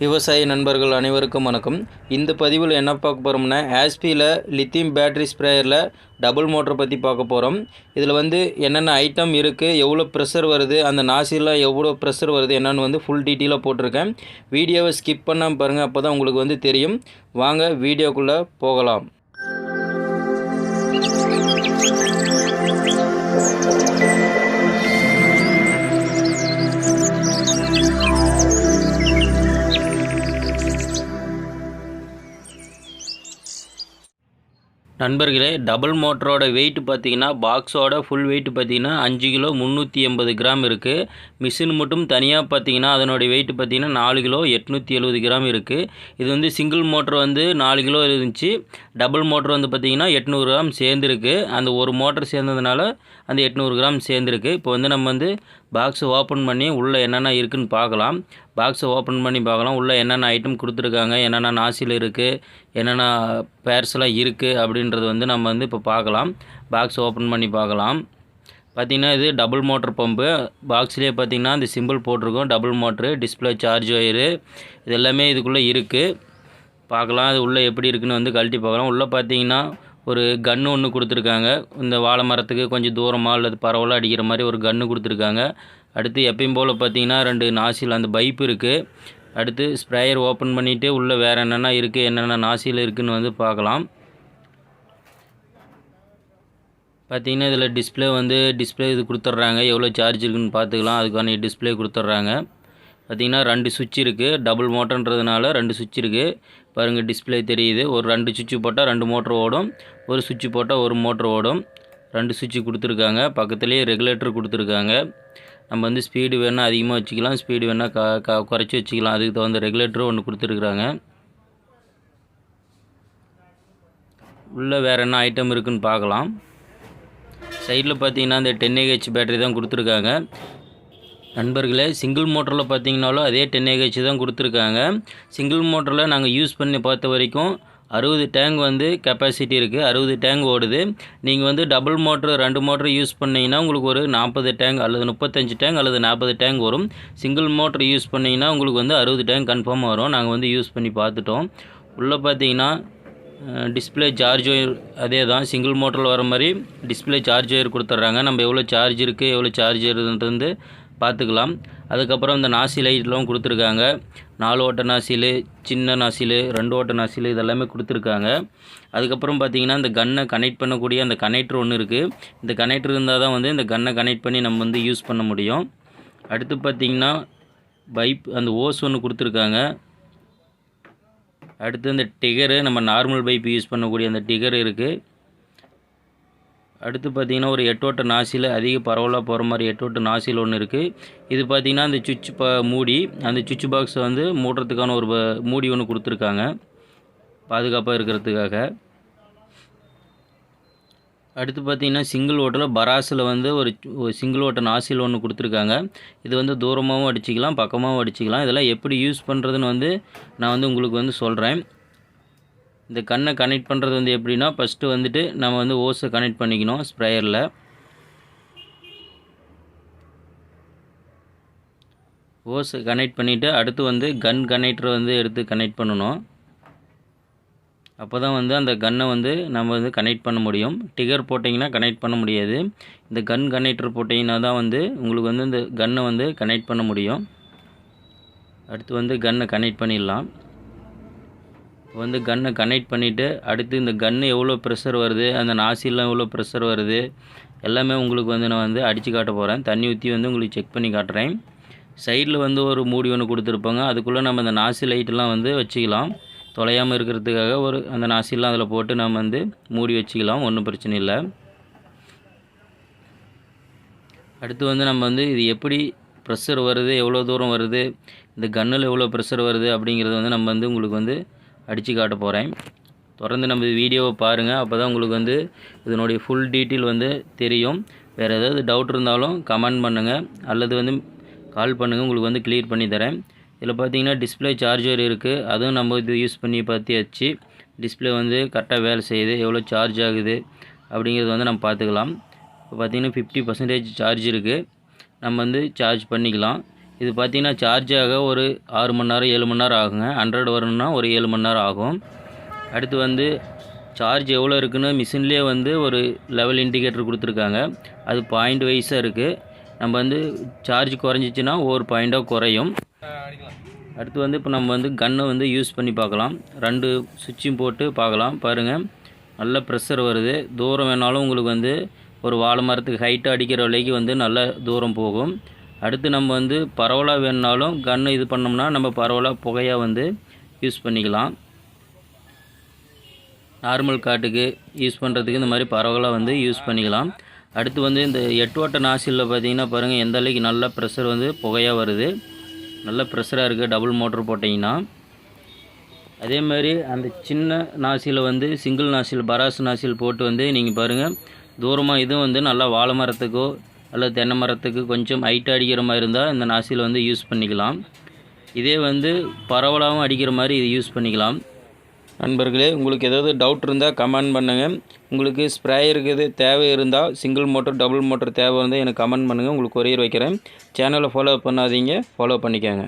விவசாய நண்பர்கள் அனைவருக்கும் வணக்கம். இந்த பதிவில் என்ன பார்க்க போகிறோம்னா, ஆஸ்பியில் லித்தியம் பேட்டரி ஸ்ப்ரேயரில் டபுள் மோட்டரை பற்றி பார்க்க போகிறோம். இதில் என்னென்ன ஐட்டம் இருக்குது, எவ்வளோ ப்ரெஷர் வருது, அந்த நாசிலில் எவ்வளோ ப்ரெஷர் வருது என்னென்னு ஃபுல் டீட்டெயிலாக போட்டிருக்கேன். வீடியோவை ஸ்கிப் பண்ணாமல் பாருங்கள், அப்போ தான் உங்களுக்கு தெரியும். வாங்க வீடியோக்குள்ளே போகலாம். நண்பர்களே, டபுள் மோட்டரோட வெயிட் பார்த்திங்கன்னா, பாக்ஸோட ஃபுல் வெயிட் பார்த்திங்கன்னா 5 கிலோ 380 கிராம் இருக்குது. மிஷின் மட்டும் தனியாக பார்த்திங்கன்னா அதனுடைய வெயிட் பார்த்திங்கன்னா 4 கிலோ 870 கிராம் இருக்குது. இது சிங்கிள் மோட்டர் 4 கிலோ இருந்துச்சு. டபுள் மோட்டர் பார்த்திங்கன்னா 800 கிராம் சேர்ந்துருக்கு. அந்த ஒரு மோட்டர் சேர்ந்ததுனால அந்த 800 கிராம் சேர்ந்துருக்கு. இப்போ நம்ம பாக்ஸை ஓப்பன் பண்ணி உள்ளே என்னென்ன இருக்குதுன்னு பார்க்கலாம். பாக்ஸை ஓப்பன் பண்ணி பார்க்கலாம். உள்ளே என்னென்ன ஐட்டம் கொடுத்துருக்காங்க, என்னென்ன நாசில் இருக்குது, என்னென்ன பேர்ஸ்லாம் இருக்குது அப்படின்றது நம்ம இப்போ பார்க்கலாம். பாக்ஸ் ஓப்பன் பண்ணி பார்க்கலாம். பார்த்திங்கன்னா இது டபுள் மோட்டர் பம்பு. பாக்ஸ்லேயே பார்த்திங்கன்னா இந்த சிம்பிள் போட்டிருக்கோம். Double motor, display, charge wire, இது எல்லாமே இதுக்குள்ளே இருக்குது. பார்க்கலாம் அது உள்ளே எப்படி இருக்குதுன்னு கழட்டி பார்க்கலாம். உள்ளே பார்த்திங்கன்னா ஒரு கன்று ஒன்று கொடுத்துருக்காங்க. இந்த வாழை மரத்துக்கு கொஞ்சம் தூரமாக அல்லது பரவலாக அடிக்கிற மாதிரி ஒரு கன்று கொடுத்துருக்காங்க. அடுத்து எப்பயும் போல் பார்த்திங்கன்னா 2 நாசில் அந்த பைப் இருக்குது. அடுத்து ஸ்ப்ரேயர் ஓப்பன் பண்ணிவிட்டு உள்ளே வேறு என்னென்ன இருக்குது, என்னென்ன நாசில் இருக்குதுன்னு பார்க்கலாம். பார்த்திங்கன்னா இதில் டிஸ்பிளே இது கொடுத்துட்றாங்க. எவ்வளோ சார்ஜ் இருக்குதுன்னு பார்த்துக்கலாம். அதுக்கான டிஸ்பிளே கொடுத்துட்றாங்க. பார்த்திங்கன்னா 2 சுவிட்ச் இருக்குது. டபுள் மோட்டர்ன்றதுனால 2 சுவிட்ச் இருக்குது. பாருங்கள், டிஸ்பிளே தெரியுது. ஒரு 2 சுவிட்ச் போட்டால் 2 மோட்டர் ஓடும், ஒரு சுவிட்ச் போட்டால் ஒரு மோட்டர் ஓடும். 2 சுவிட்ச் கொடுத்துருக்காங்க. பக்கத்துலேயே ரெகுலேட்டர் கொடுத்துருக்காங்க. நம்ம ஸ்பீடு வேணால் அதிகமாக வச்சுக்கலாம், ஸ்பீடு வேணால் குறைச்சி வச்சுக்கலாம். அதுக்கு தகுந்த ரெகுலேட்டரும் ஒன்று கொடுத்துருக்குறாங்க. உள்ளே வேறு என்ன ஐட்டம் இருக்குதுன்னு பார்க்கலாம். சைடில் பார்த்திங்கன்னா இந்த 10Ah பேட்டரி தான் கொடுத்துருக்காங்க. நண்பர்களே, சிங்கிள் மோட்டரில் பார்த்திங்கனாலும் அதே 10Ah தான் கொடுத்துருக்காங்க. சிங்கிள் மோட்டரில் நாங்கள் யூஸ் பண்ணி பார்த்த வரைக்கும் 60 டேங்க் கெப்பாசிட்டி இருக்குது. 60 டேங்க் ஓடுது. நீங்கள் டபுள் மோட்ரு 2 மோட்ரு யூஸ் பண்ணிங்கன்னா உங்களுக்கு ஒரு 40 டேங்க் அல்லது 35 டேங்க் அல்லது 40 டேங்க் வரும். சிங்கிள் மோட்ரு யூஸ் பண்ணிங்கன்னா உங்களுக்கு 60 டேங்க் கன்ஃபார்மாக வரும். நாங்கள் யூஸ் பண்ணி பார்த்துட்டோம். உள்ளே பார்த்திங்கன்னா டிஸ்பிளே, சார்ஜ் ஒயர் அதே தான். சிங்கிள் மோட்டரில் வர மாதிரி டிஸ்பிளே, சார்ஜ் ஒயர் கொடுத்துட்றாங்க. நம்ம எவ்வளோ சார்ஜ் இருக்குது, எவ்வளோ சார்ஜ் இருக்குதுன்றது பார்த்துக்கலாம். அதுக்கப்புறம் இந்த நாசி லைட்லாம் கொடுத்துருக்காங்க. 4 ஓட்ட நாசில், சின்ன நாசில், 2 ஓட்ட நாசில், இதெல்லாமே கொடுத்துருக்காங்க. அதுக்கப்புறம் பார்த்திங்கன்னா இந்த கன்னை கனெக்ட் பண்ணக்கூடிய அந்த கனெக்டர் ஒன்று இருக்குது. இந்த கனெக்டர் இருந்தால் தான் இந்த கன்னை கனெக்ட் பண்ணி நம்ம யூஸ் பண்ண முடியும். அடுத்து பார்த்திங்கன்னா பைப், அந்த ஓஸ் ஒன்று கொடுத்துருக்காங்க. அடுத்து இந்த டிகரு, நம்ம நார்மல் பைப் யூஸ் பண்ணக்கூடிய அந்த டிகர் இருக்குது. அடுத்து பார்த்திங்கன்னா ஒரு 8 ஓட்ட நாசில், அதிக பரவலாக போகிற மாதிரி 8 ஓட்ட நாசில் ஒன்று இருக்குது. இது பார்த்திங்கன்னா அந்த சுவிட்ச் மூடி, அந்த சுவிட்ச் பாக்ஸை மூடுறதுக்கான ஒரு மூடி ஒன்று கொடுத்துருக்காங்க, பாதுகாப்பாக இருக்கிறதுக்காக. அடுத்து பார்த்திங்கன்னா சிங்கிள் ஓட்டில் பராஸில் ஒரு சிங்கிள் ஓட்ட நாசில் ஒன்று கொடுத்துருக்காங்க. இது தூரமாகவும் அடிச்சிக்கலாம், பக்கமாகவும் அடிச்சிக்கலாம். இதெல்லாம் எப்படி யூஸ் பண்ணுறதுன்னு நான் உங்களுக்கு சொல்கிறேன். இந்த கன்னை கனெக்ட் பண்ணுறது எப்படின்னா, ஃபஸ்ட்டு நம்ம ஓஸை கனெக்ட் பண்ணிக்கணும் ஸ்ப்ரேயரில். ஓஸை கனெக்ட் பண்ணிவிட்டு அடுத்து கன் கனெக்டர் எடுத்து கனெக்ட் பண்ணணும். அப்போ தான் அந்த கன்னை நம்ம கனெக்ட் பண்ண முடியும். டிகர் போட்டிங்கன்னா கனெக்ட் பண்ண முடியாது. இந்த கன் கனெக்டர் போட்டிங்கன்னா தான் உங்களுக்கு இந்த கன்னை கனெக்ட் பண்ண முடியும். அடுத்து கன்னை கனெக்ட் பண்ணிடலாம். கன்னை கனெக்ட் பண்ணிவிட்டு அடுத்து இந்த கன்று எவ்வளோ ப்ரெஷர் வருது, அந்த நாசிலாம் எவ்வளோ ப்ரெஷர் வருது எல்லாமே உங்களுக்கு நான் அடித்து காட்ட போகிறேன். தண்ணி ஊற்றி உங்களுக்கு செக் பண்ணி காட்டுறேன். சைடில் ஒரு மூடி ஒன்று கொடுத்துருப்பாங்க. அதுக்குள்ளே நம்ம அந்த நாசி லைட்டெல்லாம் வச்சுக்கலாம். தொலையாமல் இருக்கிறதுக்காக அந்த நாசிலாம் அதில் போட்டு நம்ம மூடி வச்சுக்கலாம். ஒன்றும் பிரச்சனை இல்லை. அடுத்து நம்ம இது எப்படி ப்ரெஷர் வருது, எவ்வளோ தூரம் வருது, இந்த கன்னில் எவ்வளோ ப்ரெஷர் வருது அப்படிங்கிறது நம்ம உங்களுக்கு அடித்து காட்ட போகிறேன். தொடர்ந்து நம்ம வீடியோவை பாருங்கள். அப்போ தான் உங்களுக்கு இதனுடைய ஃபுல் டீட்டெயில் தெரியும். வேறு ஏதாவது டவுட் இருந்தாலும் கமெண்ட் பண்ணுங்கள் அல்லது கால் பண்ணுங்கள். உங்களுக்கு கிளியர் பண்ணி தரேன். இதில் பார்த்திங்கன்னா டிஸ்பிளே, சார்ஜர் இருக்குது. அதுவும் நம்ம யூஸ் பண்ணி பார்த்தியாச்சு. டிஸ்பிளே கரெக்டாக வேலை செய்யுது, எவ்வளோ சார்ஜ் ஆகுது அப்படிங்கிறது நம்ம பார்த்துக்கலாம். இப்போ பார்த்திங்கன்னா 50% சார்ஜ் இருக்குது. நம்ம சார்ஜ் பண்ணிக்கலாம். இது பார்த்திங்கன்னா சார்ஜ் ஆக ஒரு 6 மணி நேரம் 7 மணி நேரம் ஆகுங்க. 100 வரணும்னா ஒரு 7 மணி நேரம் ஆகும். அடுத்து வந்து சார்ஜ் எவ்வளோ இருக்குன்னு மிஷின்லேயே வந்து ஒரு லெவல் இண்டிகேட்டர் கொடுத்துருக்காங்க. அது பாயிண்ட் வைஸாக இருக்குது. நம்ம வந்து சார்ஜ் குறைஞ்சிச்சின்னா ஒவ்வொரு பாயிண்ட்டாக குறையும். அடுத்து வந்து இப்போ நம்ம வந்து கன்னை வந்து யூஸ் பண்ணி பார்க்கலாம். 2 சுவிட்சும் போட்டு பார்க்கலாம். பாருங்கள், நல்ல ப்ரெஷர் வருது. தூரம் வேணாலும் உங்களுக்கு வந்து ஒரு வாழை மரத்துக்கு ஹைட்டாக அடிக்கிற வரைக்கும் வந்து நல்ல தூரம் போகும். அடுத்து நம்ம வந்து பரவலாக வேணுனாலும் கன்று இது பண்ணோம்னா நம்ம பரவலாக புகையாக வந்து யூஸ் பண்ணிக்கலாம். நார்மல் காட்டுக்கு யூஸ் பண்ணுறதுக்கு இந்த மாதிரி பரவலாக வந்து யூஸ் பண்ணிக்கலாம். அடுத்து வந்து இந்த 8 வாட் நாசிலில் பார்த்தீங்கன்னா பாருங்கள் எந்த அளவுக்கு நல்ல ப்ரெஷர் வந்து புகையாக வருது. நல்ல ப்ரெஷராக இருக்குது டபுள் மோட்டர் போட்டிங்கன்னா. அதே மாதிரி அந்த சின்ன நாசியில் வந்து சிங்கிள் நாசில் பராஸ் நாசில் போட்டு வந்து நீங்கள் பாருங்கள் தூரமாக இதுவும் வந்து நல்லா வாழை மரத்துக்கோ அல்லது தென்னை மரத்துக்கு கொஞ்சம் ஹைட்டாக அடிக்கிற மாதிரி இருந்தால் இந்த நாசில் வந்து யூஸ் பண்ணிக்கலாம். இதே வந்து பரவலாகவும் அடிக்கிற மாதிரி இது யூஸ் பண்ணிக்கலாம். நண்பர்களே, உங்களுக்கு ஏதாவது டவுட் இருந்தால் கமெண்ட் பண்ணுங்கள். உங்களுக்கு ஸ்ப்ரேயருக்கு எது தேவை இருந்தால் சிங்கிள் மோட்டர் டபுள் மோட்டர் தேவை இருந்தால் எனக்கு கமெண்ட் பண்ணுங்கள். உங்களுக்கு கொரியர் வைக்கிறேன். சேனலை ஃபாலோ பண்ணாதீங்க, ஃபாலோ பண்ணிக்கோங்க.